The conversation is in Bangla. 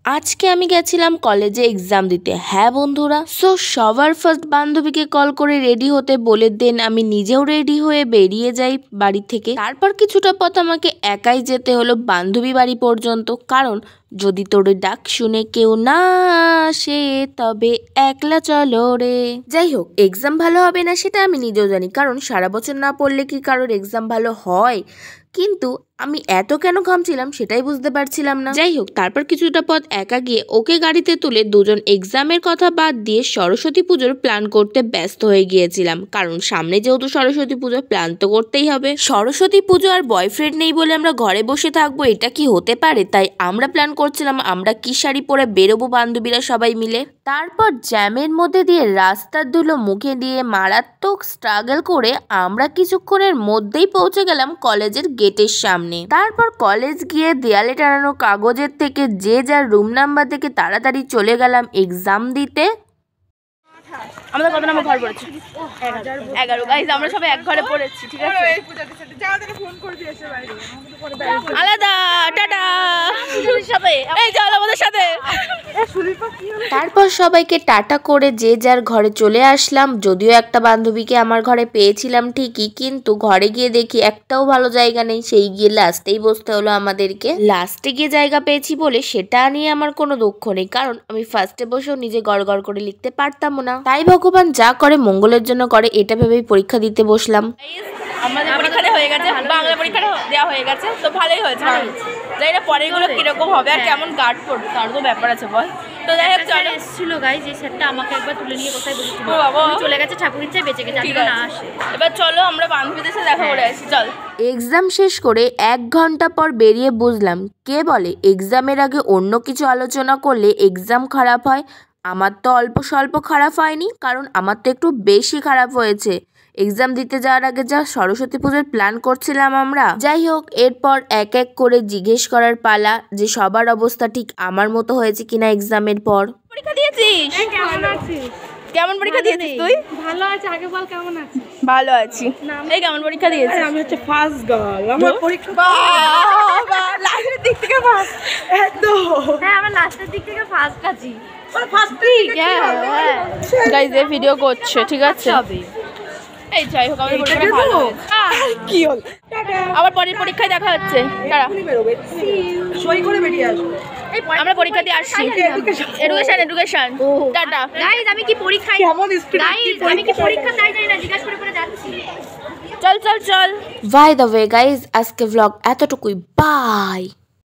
আজকে আমি গেছিলাম কলেজে এক্সাম দিতে। হ্যাঁ বন্ধুরা, সো সবার ফার্স্ট বান্ধবীকে কল করে রেডি হতে বলে দেন আমি নিজেও রেডি হয়ে বেরিয়ে যাই বাড়ি থেকে। তারপর কিছুটা পথ আমাকে একাই যেতে হলো বান্ধবী বাড়ি পর্যন্ত, কারণ যদি তোর ডাক শুনে কেউ না আসে তবে একলা চলো রে। যাই হোক, এক্সাম ভালো হবে না সেটা আমি নিজেও জানি, কারণ সারা বছর না পড়লে কি কারোর এক্সাম ভালো হয়? কিন্তু আমি এত কেন ঘামছিলাম সেটাই বুঝতে পারছিলাম না। যাই হোক, তারপর কিছুটা পথ একা গিয়ে ওকে গাড়িতে তুলে দুজন এক্সামের কথা বাদ দিয়ে সরস্বতী পুজোর প্ল্যান করতে ব্যস্ত হয়ে গিয়েছিলাম, কারণ সামনে যেহেতু সরস্বতী পুজো, প্ল্যান তো করতেই হবে। সরস্বতী পুজো আর বয়ফ্রেন্ড নেই বলে আমরা ঘরে বসে থাকবো, এটা কি হতে পারে? তাই আমরা প্ল্যান করছিলাম আমরা কি শাড়ি পরে বেরোবো বান্ধবীরা সবাই মিলে। তারপর জ্যামের মধ্যে দিয়ে রাস্তার ধুলো মুখে দিয়ে মারাত্মক স্ট্রাগল করে আমরা কিছুক্ষণের মধ্যেই পৌঁছে গেলাম কলেজের গেটের সামনে। তারপর কলেজ গিয়ে দেয়ালে টানানো কাগজের থেকে যে যার রুম নাম্বার থেকে তাড়াতাড়ি চলে গেলাম এক্সাম দিতে। আমাদের কত নাম্বার ঘর পড়েছে? 11। গাইস আমরা সবাই এক ঘরে পড়েছি, ঠিক আছে? আলাদা টাটা, এই চল আমাদের সাথে। তারপর সবাইকে টাটা করে যে যার ঘরে চলে আসলাম। যদিও একটা বান্ধবীকে আমার ঘরে পেয়েছিলাম ঠিকই, কিন্তু ঘরে গিয়ে দেখি একটাও ভালো জায়গা নেই, সেই গিয়ে লাস্টেই বসতে হলো আমাদেরকে। লাস্টে গিয়ে জায়গা পেয়েছি বলে সেটা নিয়ে আমার কোনো দুঃখ নেই, কারণ আমি ফার্স্টে বসেও নিজে গড় করে লিখতে পারতাম না। তাই ভগবান যা করে মঙ্গলের জন্য করে, এটা ভেবেই পরীক্ষা দিতে বসলাম। আমাদের পরীক্ষাটা হয়ে গেছে, বাংলা পরীক্ষাটা দেওয়া হয়ে গেছে, তো ভালোই হয়েছে। যাই না পরেরগুলো কিরকম হবে আর কেমন গার্ড পড়বে তার তো ব্যাপার আছে বল। তো যাই হোক চলো, এসেছিল গাইজ এই সেটটা আমাকে একবার তুলে নিয়ে কোথায় বসেছিল, চলে গেছে, ঠাকুর ইচ্ছায় বেঁচে গেছে, না আসে। এবার চলো আমরা বান্ধবীদের সাথে দেখা করে আসি, চল। এক্সাম শেষ করে 1 ঘন্টা পর বেরিয়ে বুঝলাম কে বলে এক্সামের আগে অন্য কিছু আলোচনা করলে এক্সাম খারাপ হয়। আমার তো অল্প স্বল্প খারাপ হয়নি, কারণ আমার তো একটু বেশি খারাপ হয়েছে। এক্সাম দিতে যাওয়ার আগে যা সরস্বতী পুজোর প্ল্যান করছিলাম আমরা। যাই হোক, এরপর এক এক করে জিজ্ঞেস করার পালা যে সবার অবস্থা ঠিক আমার মতো হয়েছে কিনা এক্সামের পর। পরীক্ষা দিয়েছিস? কেমন পরীক্ষা দিয়েছিস তুই? ভালো আছে, আগে বল কেমন আছিস? ভালো আছি। এই কেমন পরীক্ষা দিয়েছিস? আমি হচ্ছে ফার্স্ট গার্ল, আমার পরীক্ষা লাস্টের দিক থেকে ফার্স্ট। একদম হ্যাঁ, আমার লাস্টের দিক থেকে ফার্স্ট আছি, মানে ফার্স্ট ঠিক। হ্যাঁ গাইস এই ভিডিও করছে, ঠিক আছে? এই যাই হোক, আমাদের পরীক্ষা ভালো কি হল, আবার পরের পরীক্ষায় দেখা হচ্ছে। তারা সই করে বেরিয়ে আসবো। আমরা পরীক্ষা দিয়ে আসছি, এডুকেশন। Tata guys. আমি কি পরীক্ষায় গাইস, আমি কি পরীক্ষা তাই জানি না, জিজ্ঞাসা করে যাচ্ছি। চল। বাই দ্য ওয়ে গাইস, আজকে ব্লগ এতটুকুই। বাই।